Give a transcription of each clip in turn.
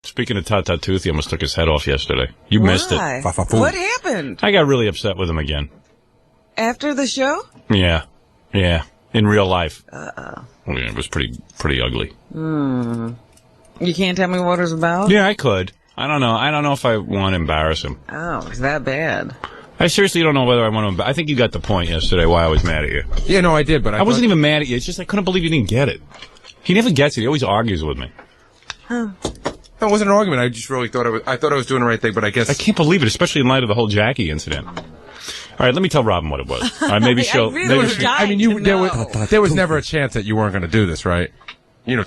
Speaking of Tata Tooth, he almost took his head off yesterday. You missed it. What happened? I got really upset with him again. After the show? Yeah. In real life. Yeah, it was pretty ugly. You can't tell me what it was about? Yeah, I could. I don't know if I want to embarrass him. Oh, it's that bad. I seriously don't know whether I want to. I think you got the point yesterday why I was mad at you. Yeah, no, I did, but I wasn't even mad at you. It's just I couldn't believe you didn't get it. He never gets it. He always argues with me. No, it wasn't an argument. I just really thought I thought I was doing the right thing, but I guess I can't believe it, especially in light of the whole Jackie incident. All right, let me tell Robin what it was. All right, maybe she'll. I mean, there was never a chance that you weren't going to do this, right?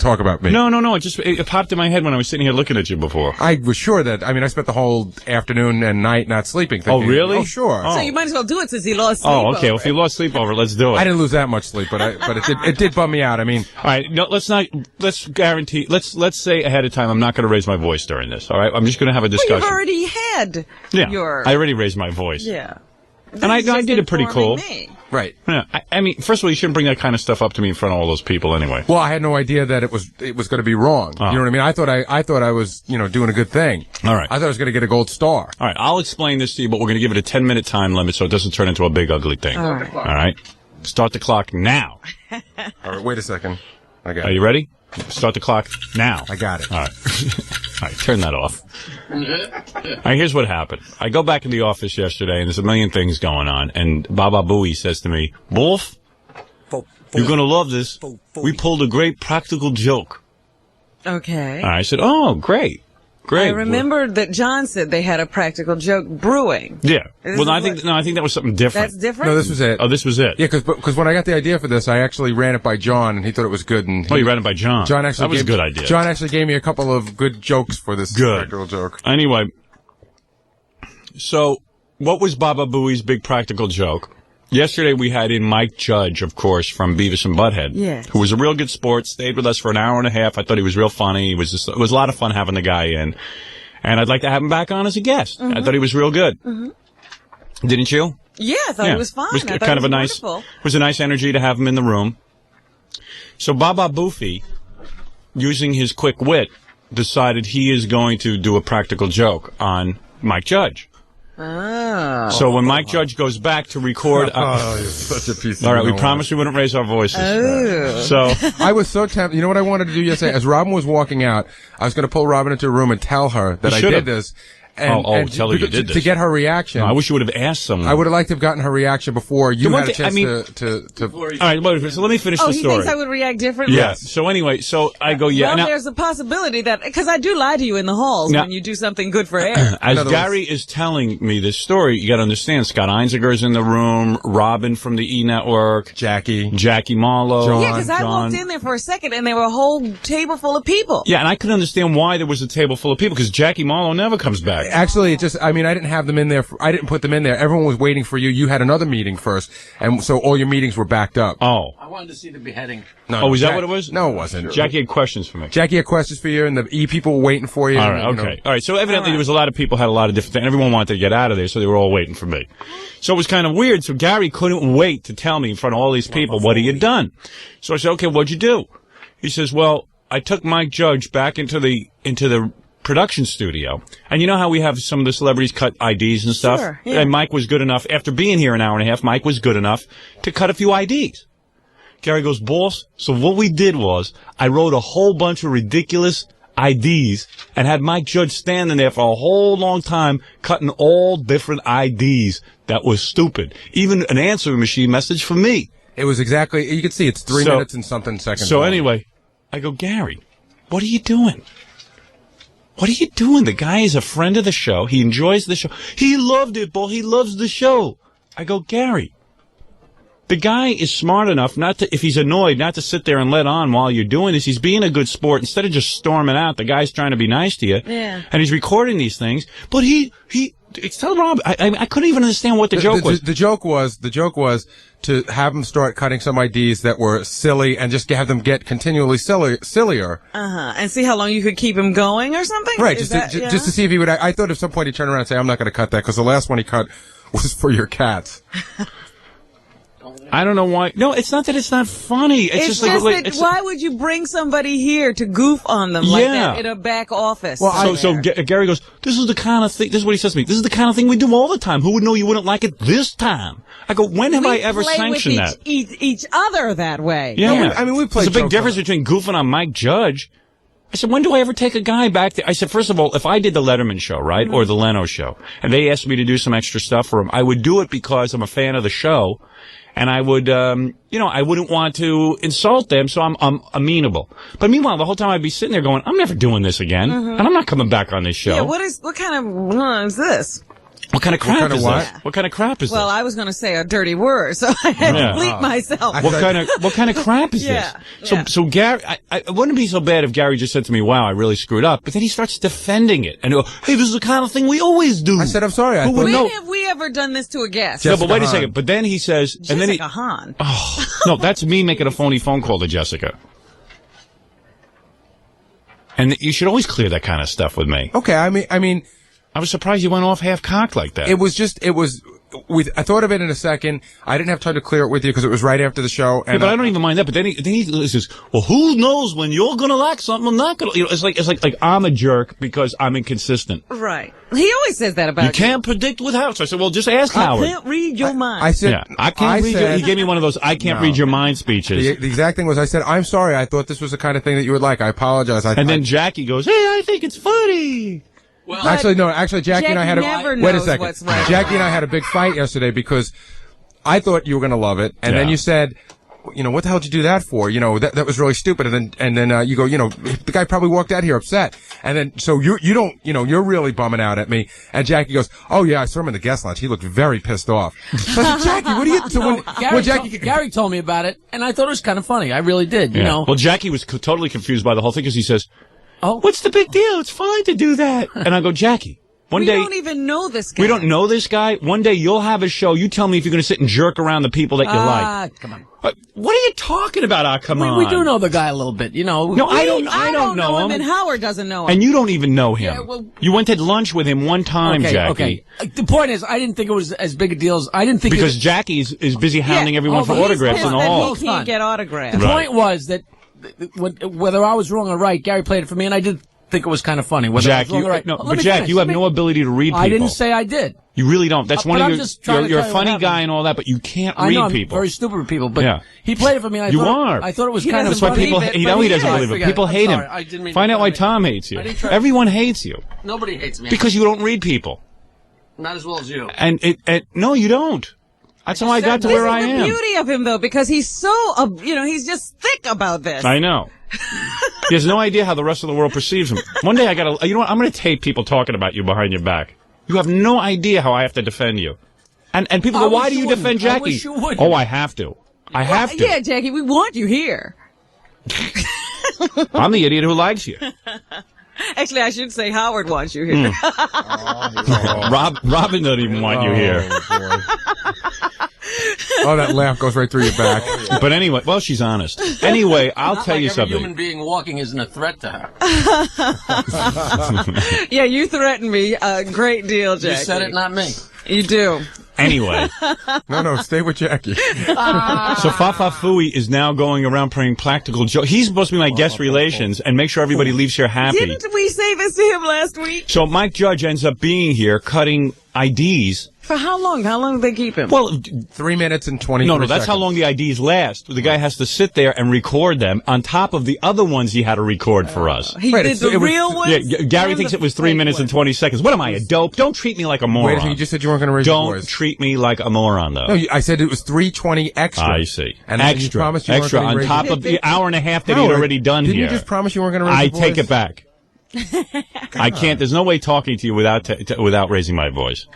Talk about me. No. It popped in my head when I was sitting here looking at you before. I was sure that. I mean, I spent the whole afternoon and night not sleeping. Thinking, oh, really? Oh, sure. So you might as well do it since he lost sleep. Oh, okay. Well, if he lost sleep over, let's do it. I didn't lose that much sleep, but it did bum me out. I mean, all right. No, let's guarantee. Let's say ahead of time I'm not going to raise my voice during this. All right. I'm just going to have a discussion. Well, you've already had. I already raised my voice. Yeah. And I did it pretty cool. Me. Right. Yeah. I mean, first of all, you shouldn't bring that kind of stuff up to me in front of all those people anyway. Well, I had no idea that it was going to be wrong. You know what I mean? I thought I was, doing a good thing. All right. I thought I was going to get a gold star. All right. I'll explain this to you, but we're going to give it a 10-minute time limit so it doesn't turn into a big ugly thing. All right. All right. Start the clock now. All right. Wait a second. Are you ready? Start the clock now. I got it. All right. All right, turn that off. All right, here's what happened. I go back in the office yesterday, and there's a million things going on, and Baba Booey says to me, Wolf, you're going to love this. We pulled a great practical joke. Okay. I said, oh, great. Great. I remembered that John said they had a practical joke brewing. Yeah. Well, I think that was something different. That's different? No, this was it. Oh, this was it. Yeah, because when I got the idea for this, I actually ran it by John, and he thought it was good. And you ran it by John. John actually that was a good idea. John actually gave me a couple of good jokes for this practical joke. Anyway, so what was Baba Booey's big practical joke? Yesterday we had in Mike Judge, of course, from Beavis and Butthead, who was a real good sport, stayed with us for an hour and a half. I thought he was real funny. It was a lot of fun having the guy in. And I'd like to have him back on as a guest. I thought he was real good. Didn't you? Yeah, I thought he was fine. It was kind of wonderful. It was a nice energy to have him in the room. So Baba Boofy, using his quick wit, decided he is going to do a practical joke on Mike Judge. Oh. So when Mike Judge goes back to record... you're such a piece of... All right, we promised we wouldn't raise our voices. Oh. So I was so tempted. You know what I wanted to do yesterday? As Robin was walking out, I was going to pull Robin into a room and tell her that I did this. And tell her you did this. To get her reaction. No, I wish you would have asked someone. I would have liked to have gotten her reaction before you had a chance to... All right, so let me finish the story. Oh, he thinks I would react differently? Yeah. So anyway, I go, Well, there's a possibility that... Because I do lie to you in the halls when you do something good for air. As Gary is telling me this story, you got to understand, Scott Einziger's in the room, Robin from the E! Network, Jackie Marlowe, John. Yeah, because I walked in there for a second and there were a whole table full of people. Yeah, and I couldn't understand why there was a table full of people, because Jackie Marlowe never comes back. Actually, it just... I mean, I didn't have them in there. I didn't put them in there. Everyone was waiting for you. You had another meeting first, and so all your meetings were backed up. Oh. I wanted to see the beheading. No, is that what it was? No, it wasn't. Jackie had questions for me. Jackie had questions for you, and the E people were waiting for you. All right, okay. All right, so evidently there was a lot of people had a lot of different things. Everyone wanted to get out of there, so they were all waiting for me. So it was kind of weird. So Gary couldn't wait to tell me in front of all these people what he had done. So I said, okay, what'd you do? He says, well, I took Mike Judge back into the production studio, and you know how we have some of the celebrities cut IDs and stuff? Sure, yeah. And Mike was good enough, after being here an hour and a half, Mike was good enough to cut a few IDs. Gary goes, boss, so what we did was, I wrote a whole bunch of ridiculous IDs and had Mike Judge standing there for a whole long time cutting all different IDs. That was stupid. Even an answering machine message for me. It was exactly, you can see it's 3 minutes and something seconds. So anyway, I go, Gary, what are you doing? What are you doing? The guy is a friend of the show. He enjoys the show. He loved it, Bull. He loves the show. I go, Gary, the guy is smart enough not to, if he's annoyed, not to sit there and let on while you're doing this. He's being a good sport. Instead of just storming out, the guy's trying to be nice to you. Yeah. And he's recording these things. But tell Rob, I couldn't even understand what the joke was. The joke was to have them start cutting some IDs that were silly and just have them get continually sillier. And see how long you could keep him going or something? Right, just to see if he would. I thought at some point he'd turn around and say, I'm not going to cut that, because the last one he cut was for your cats. I don't know why. No, it's not that it's not funny. It's just like, that why would you bring somebody here to goof on them like that in a back office? Well, so Gary goes, this is the kind of thing, this is what he says to me, this is the kind of thing we do all the time. Who would know you wouldn't like it this time? I go, when have I ever sanctioned that? Each other that way. Yeah. I mean, we play. There's a big difference between goofing on Mike Judge. I said, when do I ever take a guy back there? I said, first of all, if I did the Letterman show, right, or the Leno show, and they asked me to do some extra stuff for them, I would do it because I'm a fan of the show, and I would, I wouldn't want to insult them, so I'm amenable. But meanwhile, the whole time I'd be sitting there going, I'm never doing this again, and I'm not coming back on this show. Yeah, what kind of is this? What kind of crap is this? What kind of crap is this? Well, I was going to say a dirty word, so I had to bleep myself. What kind of crap is this? So Gary, it wouldn't be so bad if Gary just said to me, wow, I really screwed up. But then he starts defending it. And hey, this is the kind of thing we always do. I said, I'm sorry. When have we ever done this to a guest? No, but wait a second. But then he says, and then Jessica Hahn. Oh, no, that's me making a phony phone call to Jessica. And you should always clear that kind of stuff with me. Okay, I mean, I was surprised you went off half-cocked like that. I thought of it in a second. I didn't have time to clear it with you because it was right after the show. And but I don't even mind that. But then he says, well, who knows when you're going to like something or not going to. It's like I'm a jerk because I'm inconsistent. Right. He always says that about you. You can't predict with Howard. So I said, well, just ask Howard. I can't read your mind. I said, I can't read your. He gave me one of those I can't read your mind speeches. The exact thing was, I said, I'm sorry. I thought this was the kind of thing that you would like. I apologize. And then Jackie goes, hey, I think it's funny. Well, Actually, Jackie and I had wait a second. Right. Jackie and I had a big fight yesterday because I thought you were going to love it, and then you said, what the hell did you do that for? That was really stupid. And then you go, the guy probably walked out here upset. And then so you don't, you're really bumming out at me. And Jackie goes, oh yeah, I saw him in the guest lounge. He looked very pissed off. So I said, Jackie, what are you? So Gary told me about it, and I thought it was kind of funny. I really did. You know. Well, Jackie was totally confused by the whole thing because he says, oh, what's the big deal? It's fine to do that. And I go, Jackie, one day. We don't even know this guy. We don't know this guy. One day you'll have a show. You tell me if you're going to sit and jerk around the people that you like. Come on. What are you talking about? Come on. We do know the guy a little bit, No, I don't know him. And Howard doesn't know him. And you don't even know him. Yeah, well, you went to lunch with him one time, Jackie. Okay. The point is, I didn't think it was as big a deal as I didn't think. Because Jackie is busy hounding everyone for autographs in the hall. He can't get autographs. The point was that whether I was wrong or right, Gary played it for me, and I did think it was kind of funny. Jack, you have no ability to read people. I didn't say I did. You really don't. That's one of your. You're a funny guy and all that, but you can't read I'm people. Very stupid with people, but he played it for me. And I thought it was kind of. That's why people. He doesn't believe it. People hate him. Find out why Tom hates you. Everyone hates you. Nobody hates me because you don't read people. Not as well as you. And no, you don't. That's how I got to where I am. This is the beauty of him, though, because he's so, he's just thick about this. I know. He has no idea how the rest of the world perceives him. One day I'm going to tape people talking about you behind your back. You have no idea how I have to defend you. And people go, why do you defend Jackie? I wish you would. Oh, I have to. I have to. Yeah, Jackie, we want you here. I'm the idiot who likes you. Actually, I should say Howard wants you here. Robin doesn't even want you here. Oh, that laugh goes right through your back. But anyway, well, she's honest. Anyway, I'll tell you something. Every human being walking isn't a threat to her. Yeah, you threaten me a great deal, Jackie. You said it, not me. You do. Anyway. No, stay with Jackie. So Fafa Fui is now going around playing practical jokes. He's supposed to be my guest relations and make sure everybody leaves here happy. Didn't we say this to him last week? So Mike Judge ends up being here cutting IDs. For how long? How long do they keep him? Well, 3 minutes and 20 No, that's how long the IDs last. The guy has to sit there and record them on top of the other ones he had to record for us. He did the real ones? Yeah, Gary thinks it was 3 minutes and 20 seconds. What am I, a dope? Don't treat me like a moron. Wait a second, you just said you weren't going to raise your voice. Don't treat me like a moron, though. No, I said it was 3:20 extra. I see. And extra. You promised you weren't extra going to on top of the hour and a half that he'd already done didn't here. You just promise you weren't going to raise your voice? I take it back. I can't. There's no way talking to you without raising my voice.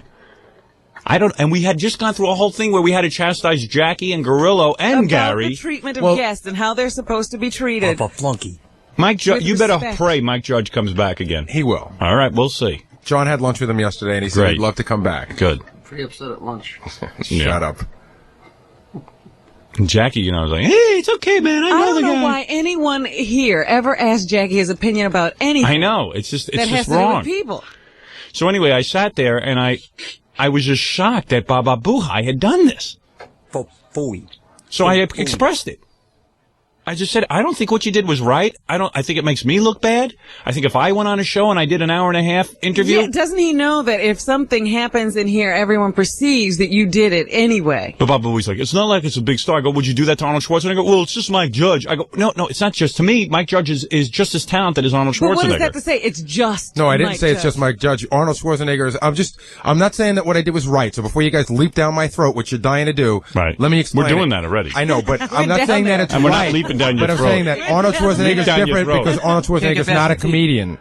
And we had just gone through a whole thing where we had to chastise Jackie and Gorillo and Gary. The treatment of guests and how they're supposed to be treated. A flunky. Mike Judge, you better pray Mike Judge comes back again. He will. All right, we'll see. John had lunch with him yesterday, and he said he'd love to come back. Good. Pretty upset at lunch. Shut up. And Jackie, was like, hey, it's okay, man. I know the guy. I don't know why anyone here ever asked Jackie his opinion about anything. I know. It's just that has wrong. To do with people. So anyway, I sat there, and I was just shocked that Baba Buhai had done this. So I expressed it. I just said, I don't think what you did was right. I think it makes me look bad. I think if I went on a show and I did an hour-and-a-half interview. Yeah, doesn't he know that if something happens in here, everyone perceives that you did it anyway? But Bob Bowie's like, it's not like it's a big star. I go, would you do that to Arnold Schwarzenegger? I go, well, it's just Mike Judge. I go, no, it's not just. To me, Mike Judge is just as talented as Arnold Schwarzenegger. But what does that have to say? It's just No, I didn't Mike say it's Judge. just Mike Judge. Arnold Schwarzenegger is, I'm not saying that what I did was right. So before you guys leap down my throat, which you're dying to do, Right. let me explain. We're doing it. that already. I know, but I'm not down saying there. that it's And we're not right. leaping down your But I'm throat. saying that Arnold Schwarzenegger is down your different throat. because Arnold Schwarzenegger is not a comedian.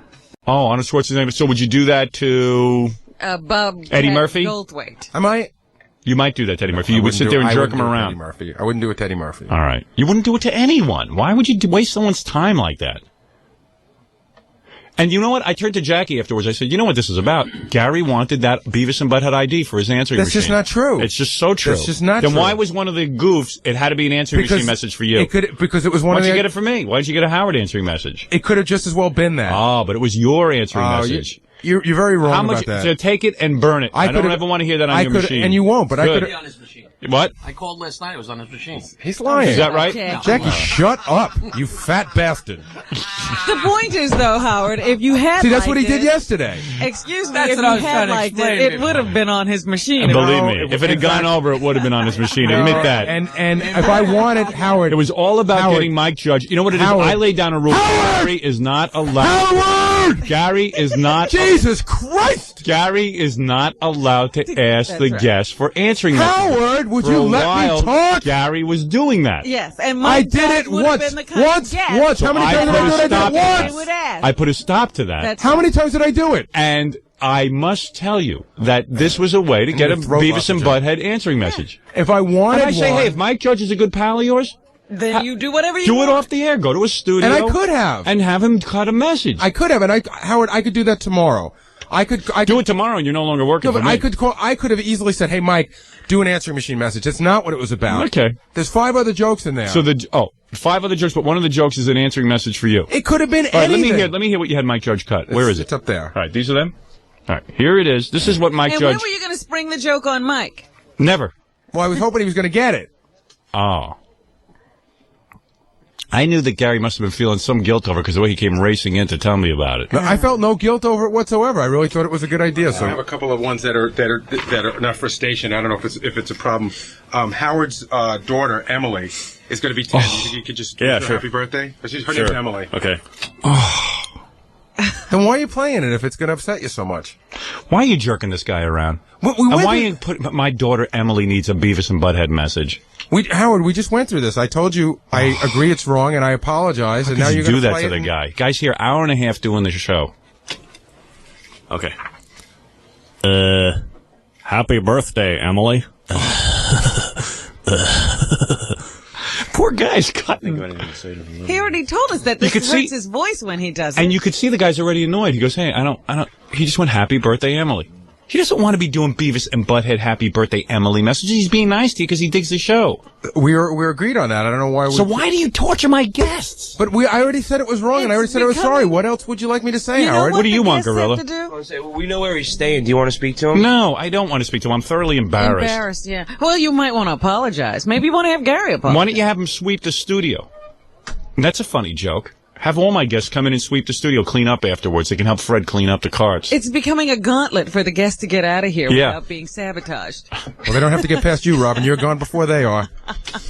Oh, Arnold Schwarzenegger. So would you do that to Bob Eddie Murphy? Goldthwait. Am I? You might do that to Eddie Murphy. You would sit there and jerk him around. Eddie Murphy. I wouldn't do it to Eddie Murphy. All right. You wouldn't do it to anyone. Why would you waste someone's time like that? And you know what? I turned to Jackie afterwards. I said, you know what this is about? Gary wanted that Beavis and Butthead ID for his answering That's machine. just not true. It's just so true. That's just not then true. why was one of the goofs, it had to be an answering machine message for you? Because it was one Why'd of you the. get it for me? Why'd you get a Howard answering message? It could have just as well been that. Oh, but it was your answering message. You're very wrong How much? about that. So take it and burn it. I don't could've- ever want to hear that on your machine. And you won't, but I Good. could. On his machine. What? I called last night. It was on his machine. He's lying. Is that right? Jackie, shut up, you fat bastard. The point is, though, Howard, if you had See, that's what he liked did it- yesterday. Excuse me, That's if what I you was had trying to liked explain it, to it you. would have been on his machine. And believe No, me, if it had in gone fact- over, it would have been on his machine. Admit that. And if I wanted Howard, It was all about Howard. getting Mike Judge. You know what it is? Howard. I laid down a rule. Gary is not allowed. Howard! Gary is not. Jesus Christ! Gary is not allowed to ask That's the right. guest for answering messages. Howard, would For you a let while, me talk? Gary was doing that. Yes, and I Mike did Judge it would have once. been the kind of Once. guest How many I times did put I a do it? I stop did it to They once. would ask. I put a stop to that. That's How many times did I do it? And I must tell you that this was a way to get a gonna throw Beavis and off the Butthead answering message. If I wanted And I say, one, hey, if Mike Judge is a good pal of yours, Then you do whatever you do want. it off the air. Go to a studio. and I could have, And have him cut a message. I could have, and Howard, I could do that tomorrow. I could do it tomorrow and you're no longer working No, but for me. I could have easily said, hey, Mike, do an answering machine message. That's not what it was about. Okay. There's 5 other jokes in there. So 5 other jokes, but one of the jokes is an answering message for you. it could have been All right, anything. let me hear what you had Mike Judge cut. Where is it? It's up there. All right, these are them? All right, here it is. This is what Mike And Judge... when were you going to spring the joke on Mike? Never. Well, I was hoping he was going to get it. Oh. I knew that Gary must have been feeling some guilt over it because the way he came racing in to tell me about it. No, I felt no guilt over it whatsoever. I really thought it was a good idea. So I have a couple of ones that are not for station. I don't know if it's a problem. Howard's daughter Emily is going to be 10. You think you could just Yeah, wish her sure. happy birthday? Her name's Emily. Okay. then why are you playing it if it's going to upset you so much? Why are you jerking this guy around? We And went why through- you put my daughter Emily needs a Beavis and Butthead message? Howard, we just went through this. I told you I agree it's wrong and I apologize. And now How could you're you going do to that play to it the and- guy? Guy's here hour and a half doing the show. Okay. Happy birthday, Emily. Poor guy's cutting. He already told us that this could hurts see- his voice when he does it. And you could see the guy's already annoyed. He goes, hey, I don't, he just went, happy birthday, Emily. He doesn't want to be doing Beavis and Butthead happy birthday, Emily messages. He's being nice to you because he digs the show. We're agreed on that. I don't know why. So why do you torture my guests? But I already said it was wrong, and I already It's said I was becoming- sorry. What else would you like me to say, you know Howard? What do you the want, guests have Gorilla? to do? I want to say, well, we know where he's staying. Do you want to speak to him? No, I don't want to speak to him. I'm thoroughly embarrassed. Embarrassed, yeah. Well, you might want to apologize. Maybe you want to have Gary apologize. Why don't you have him sweep the studio? And that's a funny joke. Have all my guests come in and sweep the studio, clean up afterwards. They can help Fred clean up the carts. It's becoming a gauntlet for the guests to get out of here Yeah. without being sabotaged. Well, they don't have to get past you, Robin. You're gone before they are.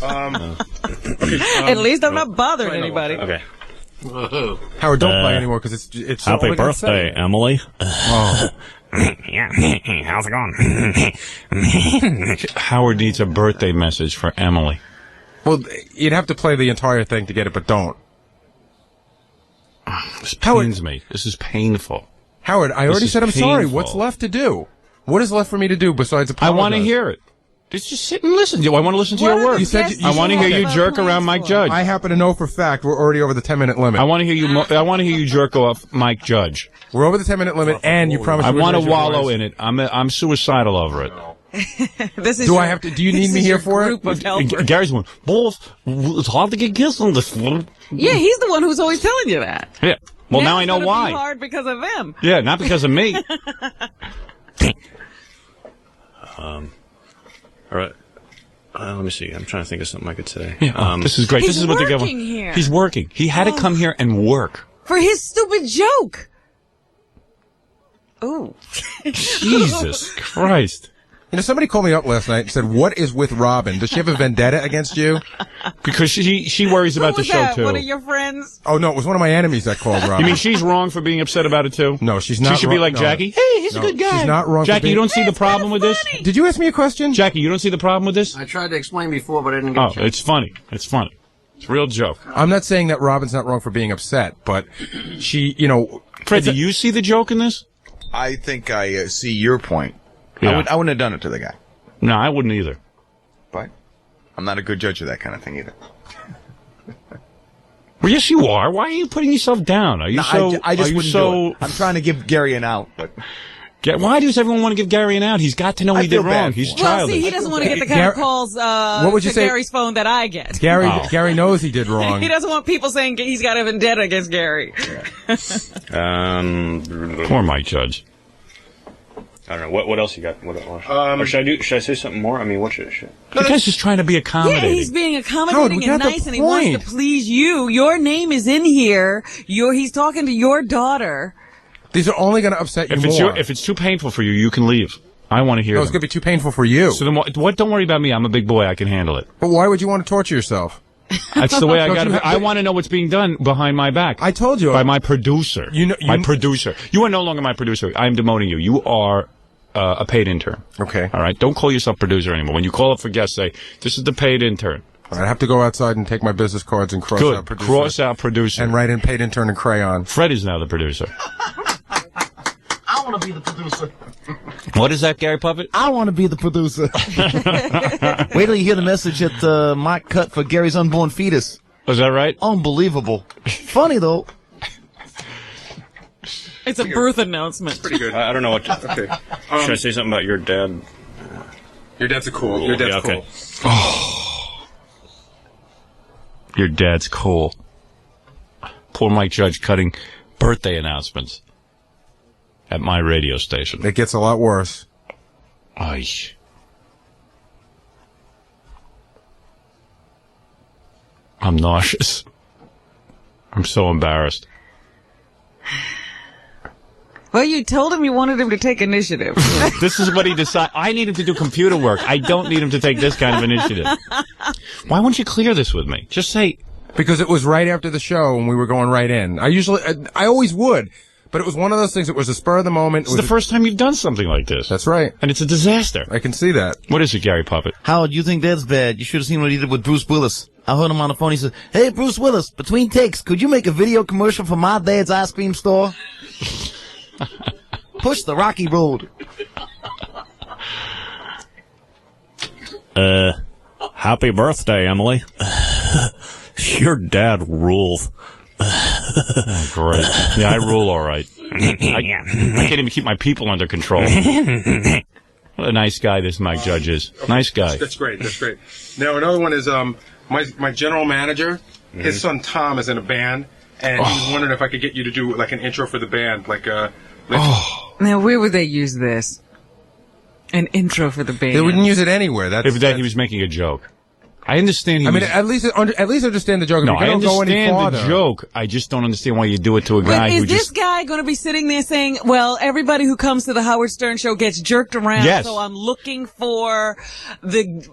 At least I'm not bothering anybody. Okay. Howard, don't play anymore because it's Happy only gonna say- birthday, Emily. How's it going? Howard needs a birthday message for Emily. Well, you'd have to play the entire thing to get it, but don't. This pains me. This is painful. Howard, I already is said I'm sorry. painful. What's left to do? What is left for me to do besides I apologize? want to hear it. Just sit and listen. I want to listen to What your are work. the You said guests you- I want to hear you have jerk plans around Mike for? Judge. I happen to know for fact we're already over the 10-minute limit. I want to hear you. I want to hear you jerk off Mike Judge. We're over the 10-minute limit, and you promised. I you wouldn't want to raise your wallow voice. in it. I'm suicidal over it. This is Do I your- have to? Do you this need me is here your for group it? of helpers. Gary's going, boss, it's hard to get kissed on this one. Yeah, he's the one who's always telling you that. Yeah. Well, now I it's know gonna be why. hard because of him. Yeah, not because of me. All right. Let me see. I'm trying to think of something I could say. Yeah. This is great. He's This is what they working here. He's working. He had to come here and work. For his stupid joke. Oh. Jesus Christ. You know, somebody called me up last night and said, "What is with Robin? Does she have a vendetta against you?" Because she worries about the Who was show that? too. One of your friends? Oh no, it was one of my enemies that called Robin. You mean she's wrong for being upset about it too? No, she's not. She should be wrong- like no. Jackie. Hey, he's a good guy. She's not wrong. Jackie, you don't see the problem with this? Did you ask me a question? Jackie, you don't see the problem with this? I tried to explain before, but I didn't get Oh, a chance. it's funny. It's funny. It's a real joke. I'm not saying that Robin's not wrong for being upset, but she, you know, Fred, do you see the joke in this? I think I see your point. Yeah. I wouldn't have done it to the guy, No, I wouldn't either. but I'm not a good judge of that kind of thing either. Well, yes, you are. Why are you putting yourself down? Are you No, so? I just are you wouldn't so? do it. I'm trying to give Gary an out, but Why does everyone want to give Gary an out? He's got to know I he did feel bad wrong. for He's him. Well, childish. see, he doesn't want to get the kind of calls What would you to say- Gary's phone that I get. Gary knows he did wrong. He doesn't want people saying he's got a vendetta against Gary. Poor Mike Judge. I don't know. What else you got? Or should I say something more? I mean, what should? The guy's just trying to be Yeah, accommodating. he's being Howard, accommodating we and got the nice, and he wants to point. please you. Your name is in here. He's talking to your daughter. These are only going to upset you more. If it's too painful for you, you can leave. I want to hear No, them. it's going to be too painful for you. So then what? Don't worry about me. I'm a big boy. I can handle it. But why would you want to torture yourself? That's the way I Don't got you to. have- I want to know what's being done behind my back. I told you. By my producer. My producer. You are no longer my producer. I am demoting you. You are a paid intern. Okay. All right. Don't call yourself producer anymore. When you call up for guests, say this is the paid intern. I have to go outside and take my business cards and cross out Good. producer. Cross out producer. And write in paid intern in crayon. Fred is now the producer. I want to be the producer. What is that, Gary Puppet? I want to be the producer. Wait till you hear the message at Mike cut for Gary's unborn fetus. Was that right? Unbelievable. Funny, though. It's a birth announcement. Pretty good. I don't know what. Okay. Should I say something about your dad? Your dad's cool. Your dad's Yeah, okay. cool. Your dad's cool. Poor Mike Judge cutting birthday announcements at my radio station. It gets a lot worse. Ay. I'm nauseous. I'm so embarrassed. Well, you told him you wanted him to take initiative. This is what he decided. I need him to do computer work. I don't need him to take this kind of initiative. Why won't you clear this with me? Just say... Because it was right after the show and we were going right in. I always would. But it was one of those things. It was a spur of the moment. It's the first time you've done something like this. That's right. And it's a disaster. I can see that. What is it, Gary Puppet? Howard, you think that's bad? You should have seen what he did with Bruce Willis. I heard him on the phone. He said, "Hey, Bruce Willis, between takes, could you make a video commercial for my dad's ice cream store? Push the rocky road." Happy birthday, Emily. Your dad rules. Great. Yeah, I rule all right. I can't even keep my people under control. What a nice guy this Mike Judge is. Nice guy. That's great. That's great. Now another one is my general manager. His son Tom is in a band, and he was wondering if I could get you to do like an intro for the band, like Now, where would they use this? An intro for the band. They wouldn't use it anywhere. If that he was making a joke. I understand. at least understand the joke. No, If you I don't go any understand farther. the joke. I just don't understand why you do it to a guy But who is this just. guy going to be sitting there saying, well, everybody who comes to the Howard Stern show gets jerked around, Yes. so I'm looking for the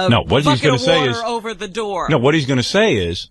No, what he's bucket gonna of say water is- over the door. No, what he's going to say is,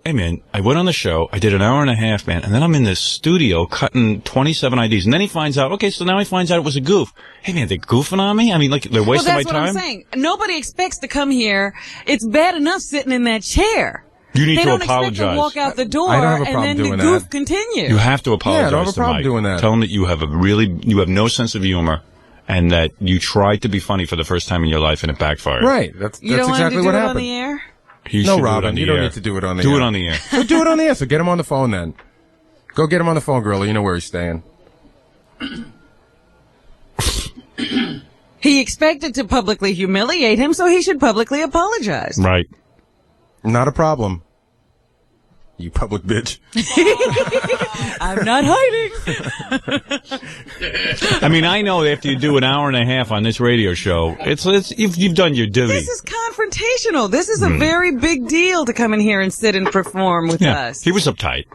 "Hey man, I went on the show. I did an hour and a half, man, and then I'm in this studio cutting 27 IDs, and then he finds out. Okay, so now he finds out it was a goof. Hey man, they're goofing on me. I mean, like they're Well, wasting that's my what time. I'm saying. Nobody expects to come here. It's bad enough sitting in that chair. You need they to don't expect apologize. to walk out the door, I don't have a and problem then the doing goof that. continues. You have to apologize Yeah, I don't have a to problem Mike. doing that. Tell him that you have no sense of humor, and that you tried to be funny for the first time in your life, and it backfired. Right. That's You don't want exactly him to what do it happened. on the air? He No, should do it Robin, on the you don't air. need to do it on the Do air. it on the air. So do it on the air. So get him on the phone then. Go get him on the phone, Gorilla. You know where he's staying. He expected to publicly humiliate him, so he should publicly apologize. Right. Not a problem. You public bitch. I'm not hiding. I mean, I know after you do an hour and a half on this radio show, you've done your duty. This is confrontational. This is a very big deal to come in here and sit and perform with us. He was uptight.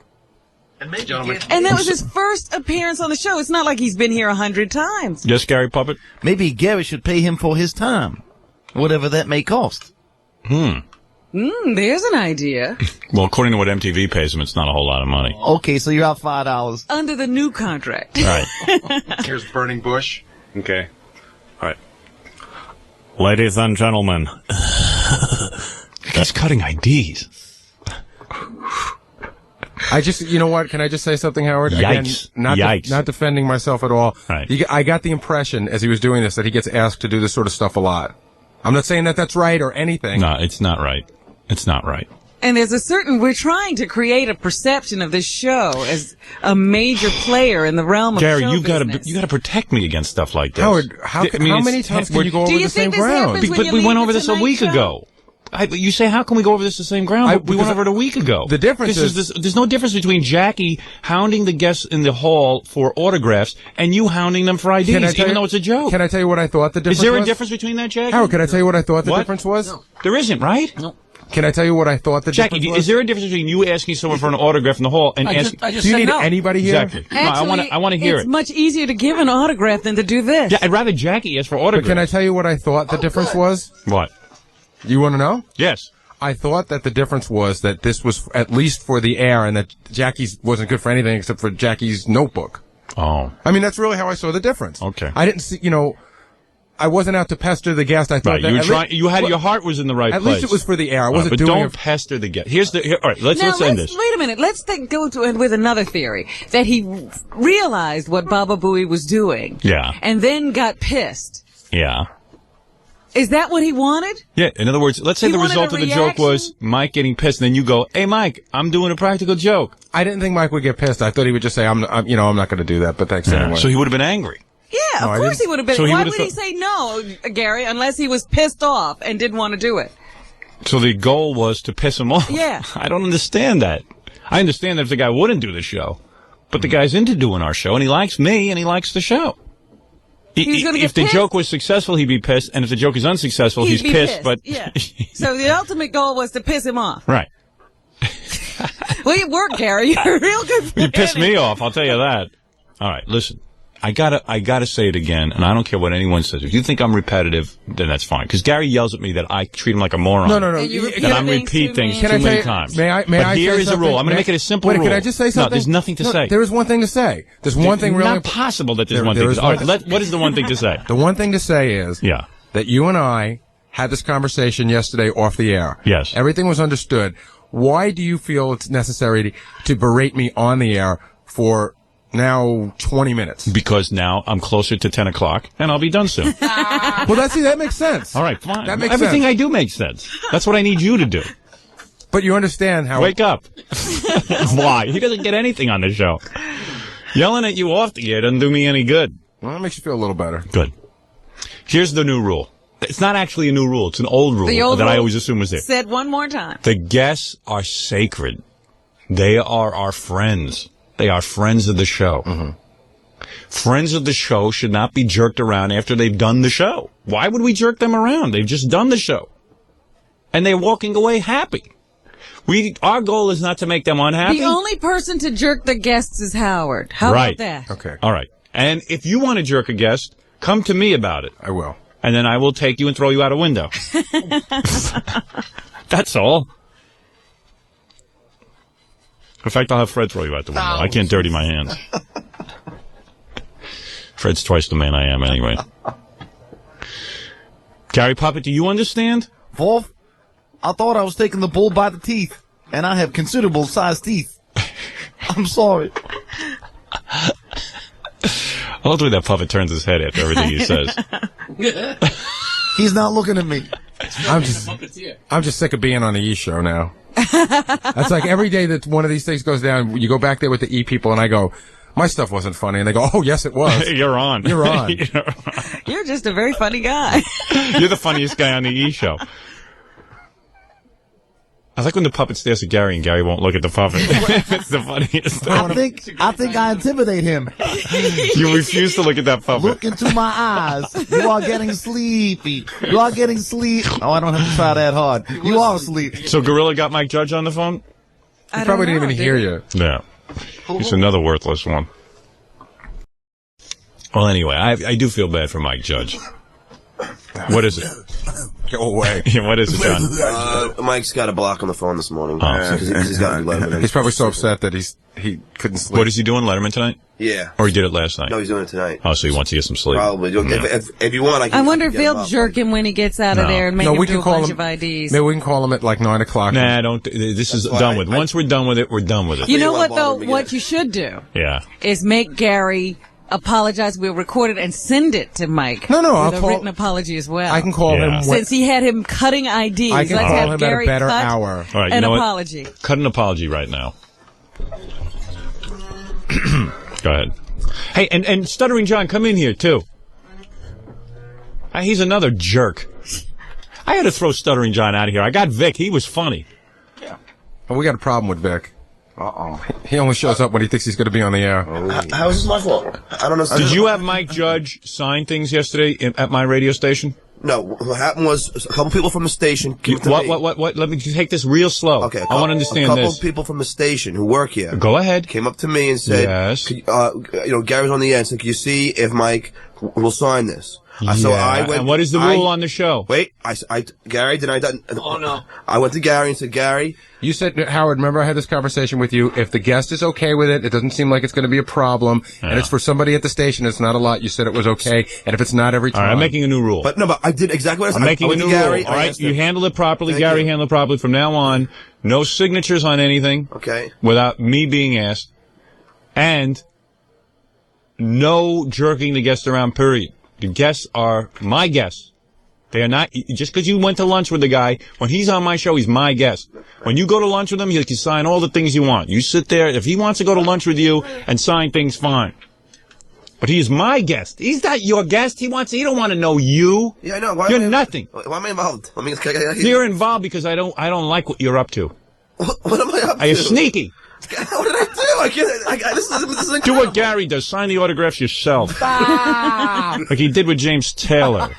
And that was his first appearance on the show. It's not like he's been here 100 times. Yes, Gary Puppet? Maybe Gary should pay him for his time, whatever that may cost. There's an idea. Well, according to what MTV pays him, it's not a whole lot of money. Okay, so you're out $5. Under the new contract. Right. Here's Burning Bush. Okay. All right. Ladies and gentlemen. He's cutting IDs. You know what? Can I just say something, Howard? Yikes. Again, not defending myself at all. Right. I got the impression as he was doing this that he gets asked to do this sort of stuff a lot. I'm not saying that that's right or anything. No, it's not right. It's not right. And there's we're trying to create a perception of this show as a major player in the realm of Gary, show you business. gotta protect me against stuff like this. Howard, how many times can you go over the same ground? But we went over this a week ago. You say, how can we go over this the same ground? We went over it a week ago. The difference is there's no difference between Jackie hounding the guests in the hall for autographs and you hounding them for IDs, even though it's a joke. Can I tell you what I thought the difference was? Is there a difference between that, Jackie? Howard, can I tell you what I thought the difference was? No. There isn't, right? No. Can I tell you what I thought the difference was? Jackie, is there a difference between you asking someone for an autograph in the hall and asking... I just Do you said need no. anybody here? Exactly. Actually, I want to hear it's it. much easier to give an autograph than to do this. Yeah, I'd rather Jackie ask for autographs. But can I tell you what I thought the difference was? What? You want to know? Yes. I thought that the difference was that this was at least for the air and that Jackie's wasn't good for anything except for Jackie's notebook. Oh. I mean, that's really how I saw the difference. Okay. I didn't see, I wasn't out to pester the guest. I thought right, your heart was in the right at place. least it was for the air. I wasn't but doing don't pester the guest. All right, let's end this. Wait a minute. Let's go with another theory. That he realized what Baba Booey was doing. Yeah. And then got pissed. Yeah. Is that what he wanted? Yeah, in other words, let's say He the wanted result a of the joke was Mike getting pissed, and then you go, hey, Mike, I'm doing a practical joke. I didn't think Mike would get pissed. I thought he would just say, I'm not going to do that, but thanks anyway. So he would have been angry. Yeah, of course he would have been. So Why would he say no, Gary, unless he was pissed off and didn't want to do it? So the goal was to piss him off. Yeah. I don't understand that. I understand that if the guy wouldn't do the show, but the guy's into doing our show, and he likes me, and he likes the show. He's gonna get if the pissed. joke was successful, he'd be pissed, and if the joke is unsuccessful, he's be pissed. But yeah. So the ultimate goal was to piss him off. Right. Well, you work, Gary. You're real good. You pissed me off, I'll tell you that. All right, listen. I gotta say it again, and I don't care what anyone says. If you think I'm repetitive, then that's fine. Because Gary yells at me that I treat him like a moron. No. That I'm repeat things too many times. May I but here say is a rule. I'm going to make it a simple rule. Can I just say something? No, there's nothing to say. There is one thing to say. There's one thing really... Not possible that there's one thing to say. All right, what is the one thing to say? The one thing to say is that you and I had this conversation yesterday off the air. Yes. Everything was understood. Why do you feel it's necessary to berate me on the air for now 20 minutes? Because now I'm closer to 10 o'clock, and I'll be done soon. Well, that makes sense. All right, fine. That makes Everything sense. I do makes sense. That's what I need you to do. But you understand how... Wake up. Why? He doesn't get anything on the show. Yelling at you off the air doesn't do me any good. Well, that makes you feel a little better. Good. Here's the new rule. It's not actually a new rule. It's an old rule that I always assume was there. Said one more time. The guests are sacred. They are our friends. They are friends of the show. Mm-hmm. Friends of the show should not be jerked around after they've done the show. Why would we jerk them around? They've just done the show. And they're walking away happy. Our goal is not to make them unhappy. The only person to jerk the guests is Howard. How about that? Okay. All right. And if you want to jerk a guest, come to me about it. I will. And then I will take you and throw you out a window. That's all. In fact, I'll have Fred throw you out the window. I can't dirty my hands. Fred's twice the man I am anyway. Gary Puppet, do you understand? Wolf, I thought I was taking the bull by the teeth, and I have considerable sized teeth. I'm sorry. I love the way that Puppet turns his head after everything he says. He's not looking at me. I'm just sick of being on the E show now. That's like every day that one of these things goes down, you go back there with the E people, and I go, my stuff wasn't funny. And they go, oh, yes, it was. You're on. You're on. You're just a very funny guy. You're the funniest guy on the E show. I like when the puppet stares at Gary and Gary won't look at the puppet. It's the funniest thing. I think I intimidate him. You refuse to look at that puppet. Look into my eyes. You are getting sleepy. You are getting sleepy. Oh, I don't have to try that hard. You are asleep. So Gorilla got Mike Judge on the phone? He probably didn't even hear you. Yeah. He's another worthless one. Well, anyway, I do feel bad for Mike Judge. What is it? Go away. What is it, John? Mike's got a block on the phone this morning. Because he's got to do Letterman. He's probably so upset that he couldn't sleep. What is he doing, Letterman tonight? Yeah. Or he did it last night? No, he's doing it tonight. Oh, so he wants to get some sleep. Probably. If you want, I wonder if they'll jerk him when he gets out of there and make him do a bunch of IDs. Maybe we can call him at like 9 o'clock. Nah, don't. This is done with. Once we're done with it, we're done with it. You know what, though? What you should do is make Gary apologize. We'll record it and send it to Mike. No, with a written apology as well. I can call him. Since he had him cutting IDs. I can Let's call have him Gary at a better cut hour. All right, an you know apology. What? Cut an apology right now. Go ahead. Hey, and Stuttering John, come in here, too. He's another jerk. I had to throw Stuttering John out of here. I got Vic. He was funny. Yeah. Well, we got a problem with Vic. He only shows up when he thinks he's going to be on the air. How is this my fault? I don't know. Did you have Mike Judge sign things yesterday at my radio station? No. What happened was a couple people from the station came to me. What? Let me take this real slow. Okay. I want to understand this. A couple people from the station who work here. Go ahead. Came up to me and said, yes. Gary's on the end, so can you see if Mike will sign this? So I went. And what is the rule on the show? Wait, Gary, oh no. I went to Gary and said, Gary. You said, Howard, remember I had this conversation with you. If the guest is okay with it, it doesn't seem like it's going to be a problem, and it's for somebody at the station, it's not a lot. You said it was okay, and if it's not every time. All right, I'm making a new rule. But I did exactly what I said. I'm making a new rule. All right, you handle it properly. Gary handled it properly. From now on, no signatures on anything. Okay. Without me being asked. And no jerking the guests around, period. The guests are my guests. They are not, just because you went to lunch with the guy, when he's on my show, he's my guest. When you go to lunch with him, he can sign all the things you want. You sit there, if he wants to go to lunch with you and sign things, fine. But he is my guest. He's not your guest. He don't want to know you. Yeah, I know. You're nothing. Why am I involved? You're involved because I don't like what you're up to. What am I up to? Are you sneaky? What did I do? This is do what Gary does. Sign the autographs yourself. Like he did with James Taylor.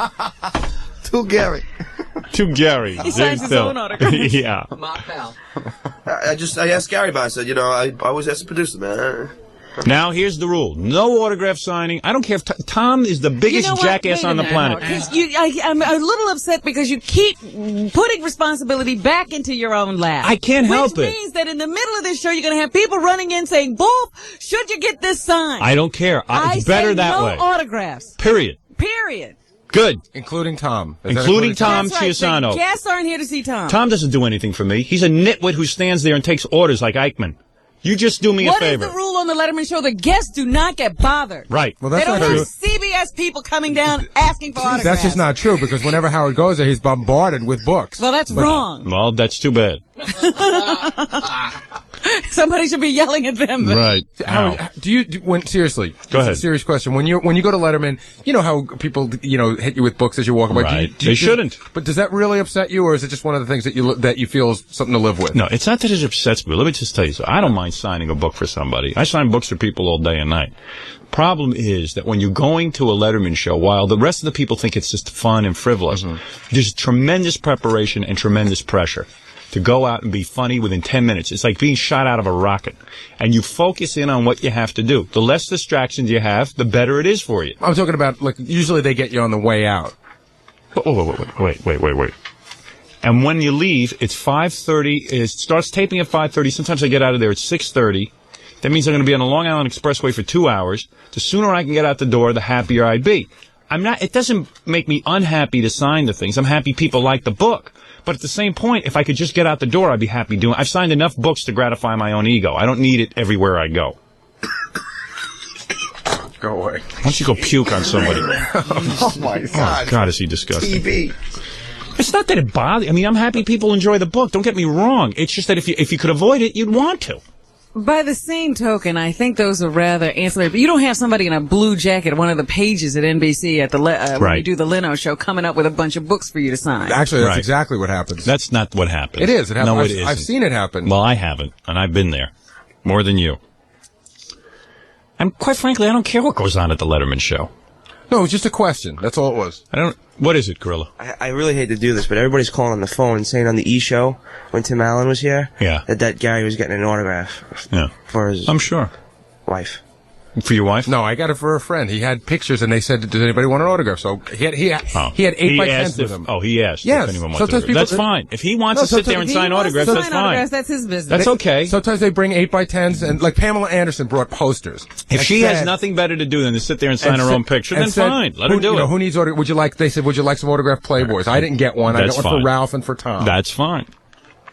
To Gary. To Gary. He signs his own autograph. Yeah. My pal. I asked Gary about it. I said, I always ask the producer, man. Now, here's the rule. No autograph signing. I don't care if Tom is the biggest jackass on the planet. I'm a little upset because you keep putting responsibility back into your own lap. I can't help it. Which means that in the middle of this show, you're going to have people running in saying, Wolf, should you get this signed? I don't care. It's better that way. No autographs. Period. Good. Including Tom. Including Tom Chiusano. The guests aren't here to see Tom. Tom doesn't do anything for me. He's a nitwit who stands there and takes orders like Eichmann. You just do me a favor. What is the rule on the Letterman show? The guests do not get bothered. Right. Well, that's they don't not have true. CBS people coming down asking for autographs. That's just not true, because whenever Howard goes there, he's bombarded with books. Well, that's wrong. Well, that's too bad. Somebody should be yelling at them. Right. Howard, seriously? Go ahead. Serious question. When you go to Letterman, you know how people hit you with books as you walk by. Right. They shouldn't. But does that really upset you, or is it just one of the things that you feel is something to live with? No, it's not that it upsets me. Let me just tell you so. I don't mind signing a book for somebody. I sign books for people all day and night. Problem is that when you're going to a Letterman show, while the rest of the people think it's just fun and frivolous, there's tremendous preparation and tremendous pressure to go out and be funny within 10 minutes. It's like being shot out of a rocket. And you focus in on what you have to do. The less distractions you have, the better it is for you. I'm talking about, usually they get you on the way out. Wait. And when you leave, it's 5:30. It starts taping at 5:30. Sometimes I get out of there at 6:30. That means I'm going to be on the Long Island Expressway for 2 hours. The sooner I can get out the door, the happier I'd be. It doesn't make me unhappy to sign the things. I'm happy people like the book. But at the same point, if I could just get out the door, I'd be happy doing it. I've signed enough books to gratify my own ego. I don't need it everywhere I go. Go away. Why don't you go puke on somebody? Oh, my God. Oh, God, is he disgusting. TV. It's not that it bothers. I'm happy people enjoy the book. Don't get me wrong. It's just that if you could avoid it, you'd want to. By the same token, I think those are rather ancillary. But you don't have somebody in a blue jacket, one of the pages at NBC at the when you do the Leno show, coming up with a bunch of books for you to sign. Actually, that's exactly what happens. That's not what happens. It is. It happens. No, it isn't. I've seen it happen. Well, I haven't, and I've been there more than you. And quite frankly, I don't care what goes on at the Letterman show. No, it was just a question. That's all it was. What is it, Gorilla? I really hate to do this, but everybody's calling on the phone and saying on the E! Show when Tim Allen was here, that Gary was getting an autograph for his wife. For your wife? No, I got it for a friend. He had pictures, and they said, "Does anybody want an autograph?" So he had 8x10s with him. Oh, he asked. Yes. If anyone wants an that's fine. If he wants to sit there and sign autographs, that's fine. That's his business. That's okay. Sometimes they bring 8x10s, and like Pamela Anderson brought posters. If she has nothing better to do than to sit there and sign her own picture, then fine. Let her do it. Who needs autograph? They said, would you like some autographed Playboys? I didn't get one. I got one for Ralph and for Tom. That's fine.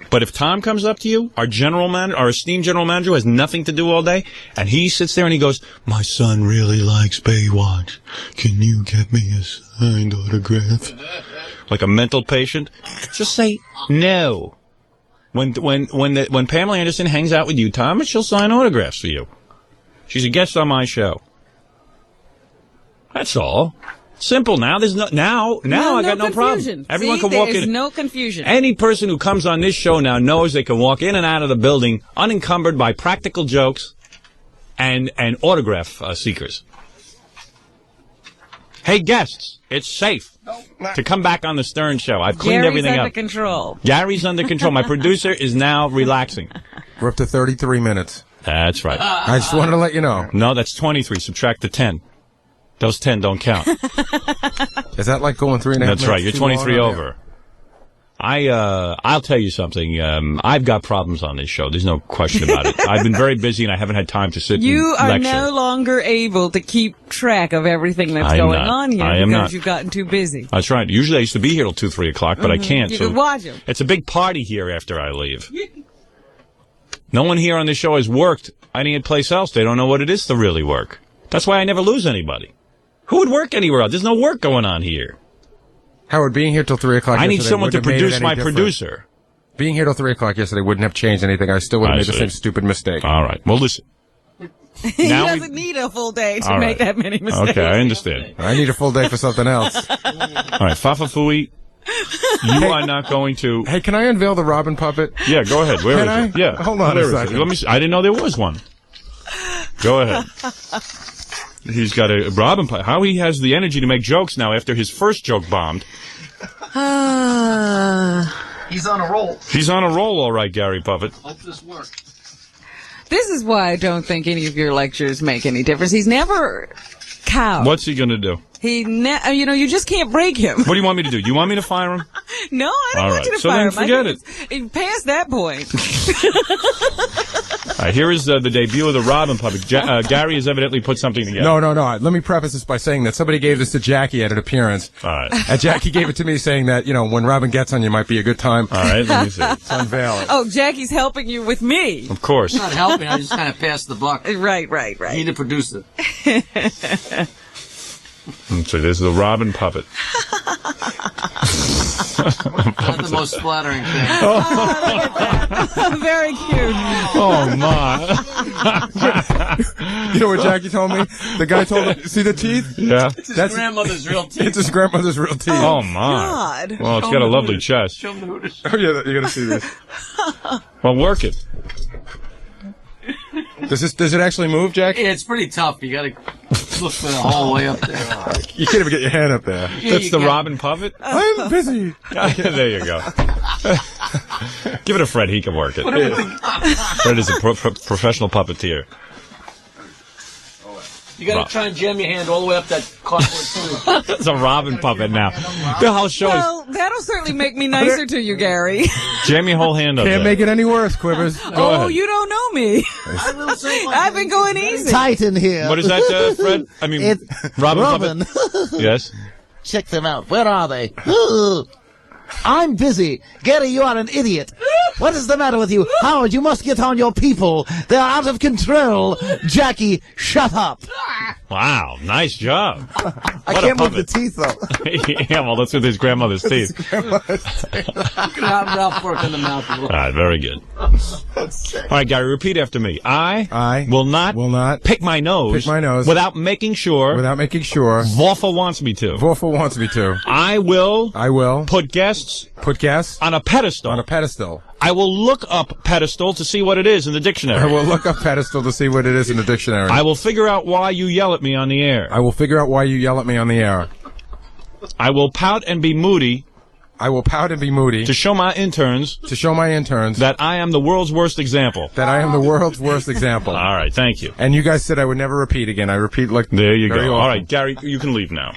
But if Tom comes up to you, our esteemed general manager who has nothing to do all day, and he sits there and he goes, "My son really likes Baywatch. Can you get me a signed autograph?" Like a mental patient, just say no. When Pamela Anderson hangs out with you, Tom, she'll sign autographs for you. She's a guest on my show. That's all. Simple. Now there's I got no problem. Everyone can walk in. There's no confusion. Any person who comes on this show now knows they can walk in and out of the building unencumbered by practical jokes and autograph seekers. Hey, guests, it's safe to come back on the Stern Show. I've cleaned everything up. Gary's under control. Gary's under control. My producer is now relaxing. We're up to 33 minutes. That's right. I just wanted to let you know. No, that's 23. Subtract the 10. Those 10 don't count. Is that like going 3.5 minutes? That's right. You're 23 over. I'll tell you something. I've got problems on this show. There's no question about it. I've been very busy and I haven't had time to sit and lecture. You are no longer able to keep track of everything that's going on here because you've gotten too busy. That's right. Usually I used to be here till 2, 3 o'clock, but I can't. You can watch them. It's a big party here after I leave. No one here on this show has worked any place else. They don't know what it is to really work. That's why I never lose anybody. Who would work anywhere else? There's no work going on here. Howard, being here till 3 o'clock I need someone to produce my producer. Being here till 3 o'clock yesterday wouldn't have changed anything. I still would have made the same stupid mistake. All right. Well, listen. He doesn't need a full day to make that many mistakes. Okay, I understand. I need a full day for something else. All right, Fafafui, you are not going to... Hey, can I unveil the Robin puppet? Yeah, go ahead. Where is it? Yeah. Hold on a second. Let me see. I didn't know there was one. Go ahead. He's got a Robin puppet. How he has the energy to make jokes now after his first joke bombed. He's on a roll. He's on a roll, all right, Gary Puppet. Hope this works. This is why I don't think any of your lectures make any difference. He's never cowed. What's he going to do? You just can't break him. What do you want me to do? You want me to fire him? No, I don't want you to fire him. So then forget it. Past that point. All right, here is the debut of the Robin Puppet. Gary has evidently put something together. No. Let me preface this by saying that somebody gave this to Jackie at an appearance. All right. And Jackie gave it to me saying that, when Robin gets on you might be a good time. All right, let me see. Let's unveil it. Oh, Jackie's helping you with me. Of course. Not helping, I just kind of passed the buck. Right. He the producer. So this is the Robin Puppet. Not the most flattering thing. Very cute. Oh, my. You know what Jackie told me? The guy told me, see the teeth? Yeah. It's his grandmother's real teeth. It's his grandmother's real teeth. Oh, my. God. Well, it's got a lovely chest. Show him the Hooters. Oh, yeah, you're going to see this. Well, work it. Does it actually move, Jack? Yeah, it's pretty tough. You got to look for the whole way up there. You can't even get your hand up there. Yeah, That's the Robin Puppet? I'm busy. There you go. Give it to Fred. He can work it. Fred is a professional puppeteer. You got to try and jam your hand all the way up that cardboard tube. It's a Robin Puppet now. The whole show Well, that'll certainly make me nicer to you, Gary. Jam your whole hand up Can't there. make it any worse, Quivers. Go ahead. You don't know me. I've been going easy. Tight in here. What is that, Fred? I mean, Robin. Puppet? Yes? Check them out. Where are they? I'm busy. Gary, you are an idiot. What is the matter with you? Howard, you must get on your people. They're out of control. Jackie, shut up. Wow, nice job. I can't move the teeth, though. Yeah, well, that's with his grandmother's teeth. You can have Ralph work in the mouth a little. All right, very good. All right, Gary, repeat after me. I will not pick my nose without making sure Wolfer wants me to. Wolfer wants me to. I will put guests on a pedestal. I will look up pedestal to see what it is in the dictionary. I will look up pedestal to see what it is in the dictionary. I will figure out why you yell at me on the air. I will figure out why you yell at me on the air. I will pout and be moody. To show my interns. That I am the world's worst example. All right, thank you. And you guys said I would never repeat again. I repeat like there you go. often. All right, Gary, you can leave now.